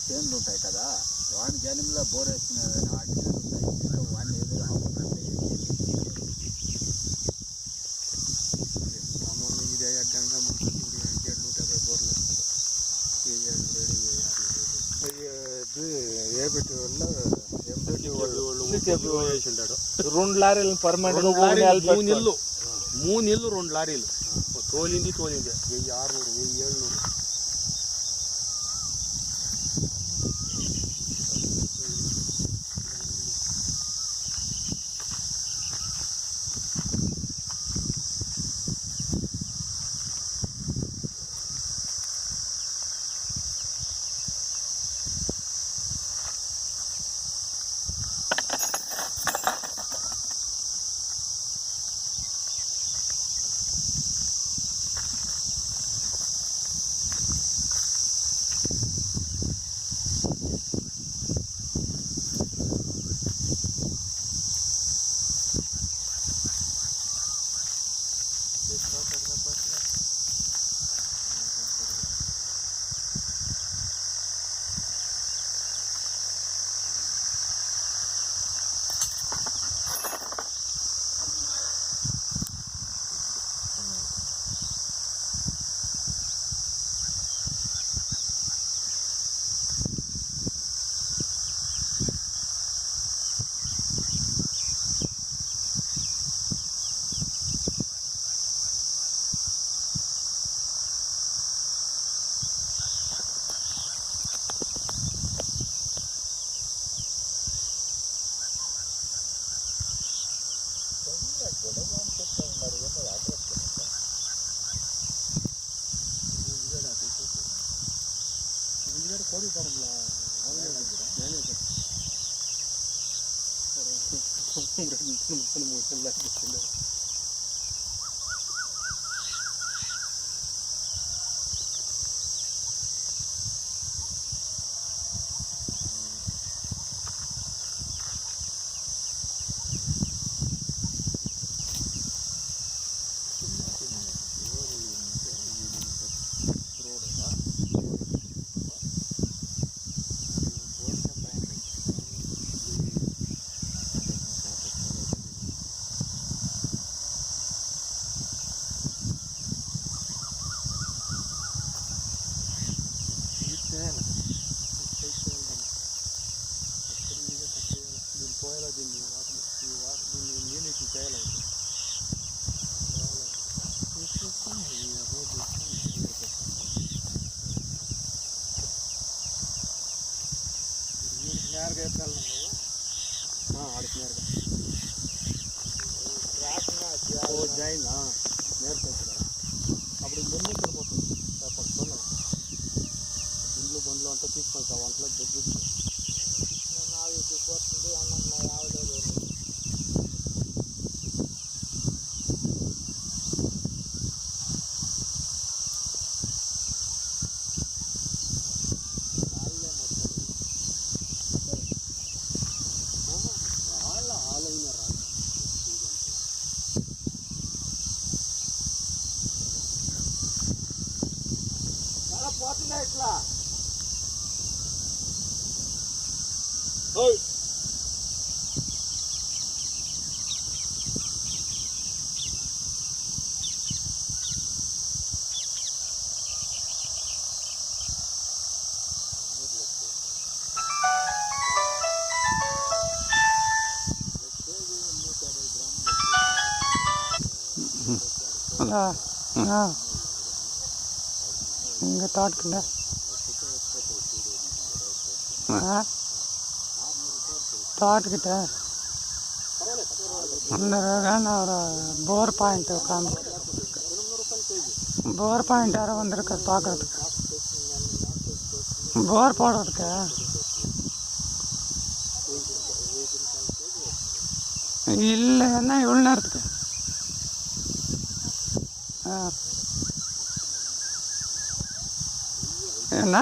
చేనులు ఉంటాయి కదా, వాడి జనంలో బోర్ వేసిన వాటి వాడిని ఏదో మామూలు ఇదే గంగా ముందు 150 బోర్లు ఏబిటి వల్ల ఎంపీటీ వాళ్ళు వేసి ఉంటాడు. 2 లారీలు పర్మనెంట్ 3 నెలలు 2 లారీలు తోలింది 1600 1700. అప్పుడు ముందు సరిపోతుంది పట్టుకొని ఇండ్లు బండ్లు అంతా తీసుకుంటాం వంటలో దగ్గర పోతుంది అన్నం ఆవలేదు. పోతుందా ఇట్లా இங்கே தோட்டத்தில் ತೋಟಗಿಟ್ಟ ஒரு போர் பாயிண்ட் உட்காந்து போர் பாயிண்ட் யாரோ வந்திருக்கு பார்க்குறதுக்கு போர் போடுறதுக்கு இல்லைன்னா இவ்வளோ நேரத்துக்கு என்ன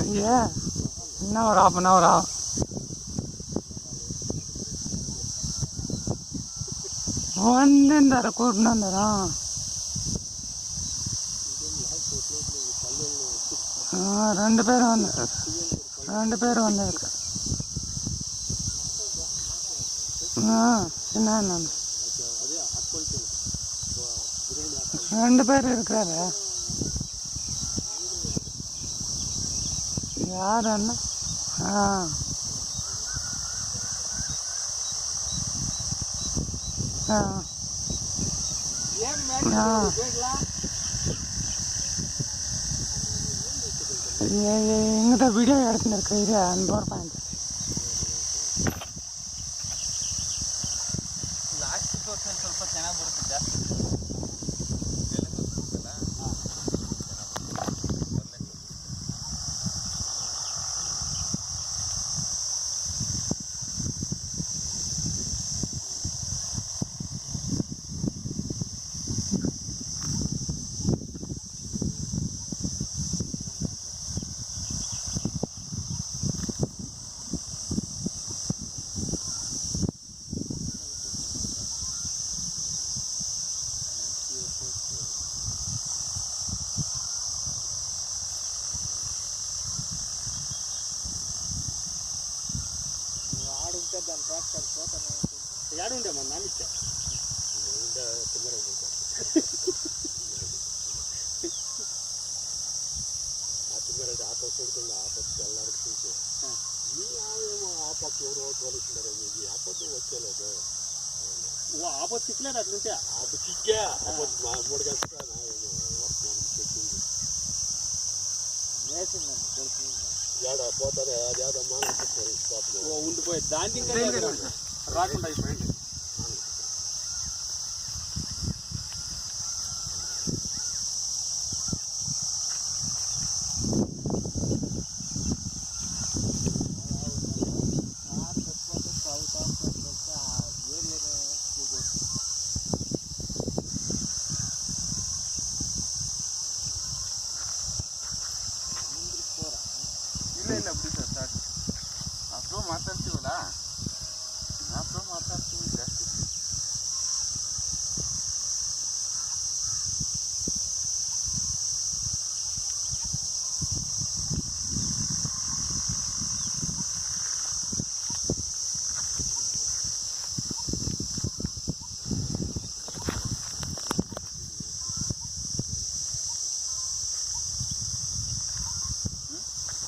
ஐயா இன்னும் ஒரு 1/2 hour ஆகும். வந்துந்தார கூட்டின்னு வந்துடுறோம். రెండు పేరు ఉంది, రెండు పేరు ఉంది சின்ன ரெண்டு பேர் இருக்கிறாரு. யார் அண்ணா? ಇಂಗದ ವಿಡಿಯೋ ಹೇಳ್ತೀನಿ ಇದೆ ಅನ್ಬೋರ್ ಪಾಯಿಂಟ್ ಲಾಸ್ಟ್ ಸ್ವಲ್ಪ ಚೆನ್ನಾಗಿ ಬರುತ್ತೆ ಜಾಸ್ತಿ దాని ట్రాక్టర్ పోతానే ఉంటుంది. ఏడుండే మన నామిచ్చా తుమ్మర ఆ తుమ్మరంటే ఆ పక్క కొడుతుంది ఆ పక్క ಎಲ್ಲరికి చూసే మీ ఆవేమో ఆ పక్క ఎవరో తోలుతున్నారు మీకు ఆ పక్క వచ్చేలేదు ఓ ఆ పక్క సిక్లేదు అట్లుంటే ఆ పక్క సిగ్గా ఆ పక్క 3 గంటల వర్క్ చెక్కింది వేసిందండి తెలుసు ఏడ పోతారే అది ఏదో మానేస్తారు ఉండిపోయి దానికి ఇంకా రాకుండా అయిపోయింది. ಇಲ್ಲ ಬಿಡಿ ಸರ್ ಸಾಕು ಆ ಫ್ಲೋ ಮಾತಾಡ್ತೀವಲ್ಲ ಆ ಫ್ಲೋ ಮಾತಾಡ್ತೀವಿ ಜಾಸ್ತಿ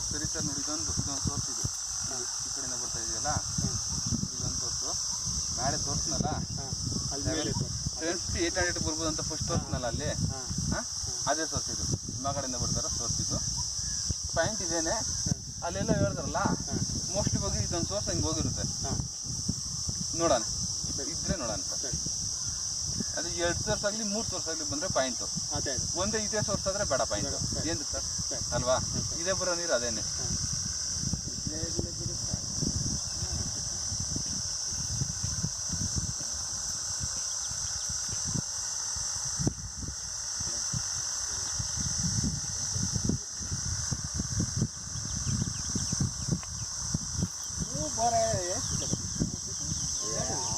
ಸರಿ ಸರ್ ನೋಡಿ ಇದೊಂದು ಸೋರ್ಸ್ ಇದು ಈ ಕಡೆಯಿಂದ ಬರ್ತಾ ಇದೆಯಲ್ಲ ಇದೊಂದು ಸೋರ್ಸು ನಾಳೆ ತೋರಿಸ್ನಲ್ಲ 750-800 ಬರ್ಬೋದು ಅಂತ ಫಸ್ಟ್ ತೋರಿಸ್ನಲ್ಲ ಅಲ್ಲಿ ಅದೇ ಸೋರ್ಸ್ ಇದು ನಿಮ್ಮ ಕಡೆಯಿಂದ ಬರ್ತಾರ ಸೋರ್ಸ್ ಇದು ಪಾಯಿಂಟ್ ಇದೇನೆ ಅಲ್ಲೆಲ್ಲ ಹೇಳ್ತಾರಲ್ಲ ಮೋಸ್ಟ್ಲಿ ಹೋಗಿ ಇದೊಂದು ಸೋರ್ಸ್ ಹಿಂಗೆ ಹೋಗಿರುತ್ತೆ ನೋಡೋಣ ಇದ್ರೆ ನೋಡೋಣ ಸರ್ ಅದು 2 ಸೋರ್ಸ್ ಆಗಲಿ 3 ಸೋರ್ಸ್ ಆಗಲಿ ಬಂದರೆ ಪಾಯಿಂಟು ಒಂದೇ ಇದೇ ಸೋರ್ಸ್ ಆದರೆ ಬೇಡ ಪಾಯಿಂಟು ಏನು ಸರ್ ಅಲ್ವಾ ಇದೇ ಬರೋ ನೀರು ಅದೇನೆ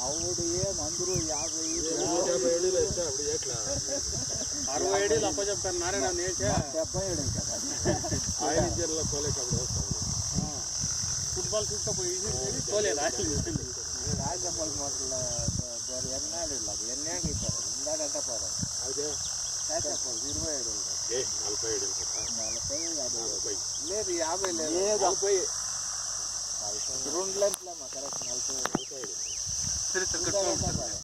ఆవుడు ఏమందరూ 60 అప్ప చెప్తారు నారాయణ 77 కదా ఆయన జిల్లా కోలేక ఫుట్బాల్ చూసుకపోయి కోలేదు రాజబాల్ మోడల్ ఎన్నాడు ಇಲ್ಲ ఎన్నాడు ఇస్తారు ఇందాడంట పోరా అదే రాజబాల్ 27 40 లేదు 50 లేదు 40 2 లెంత్లమ్మా కరెక్ట్ 40 సరే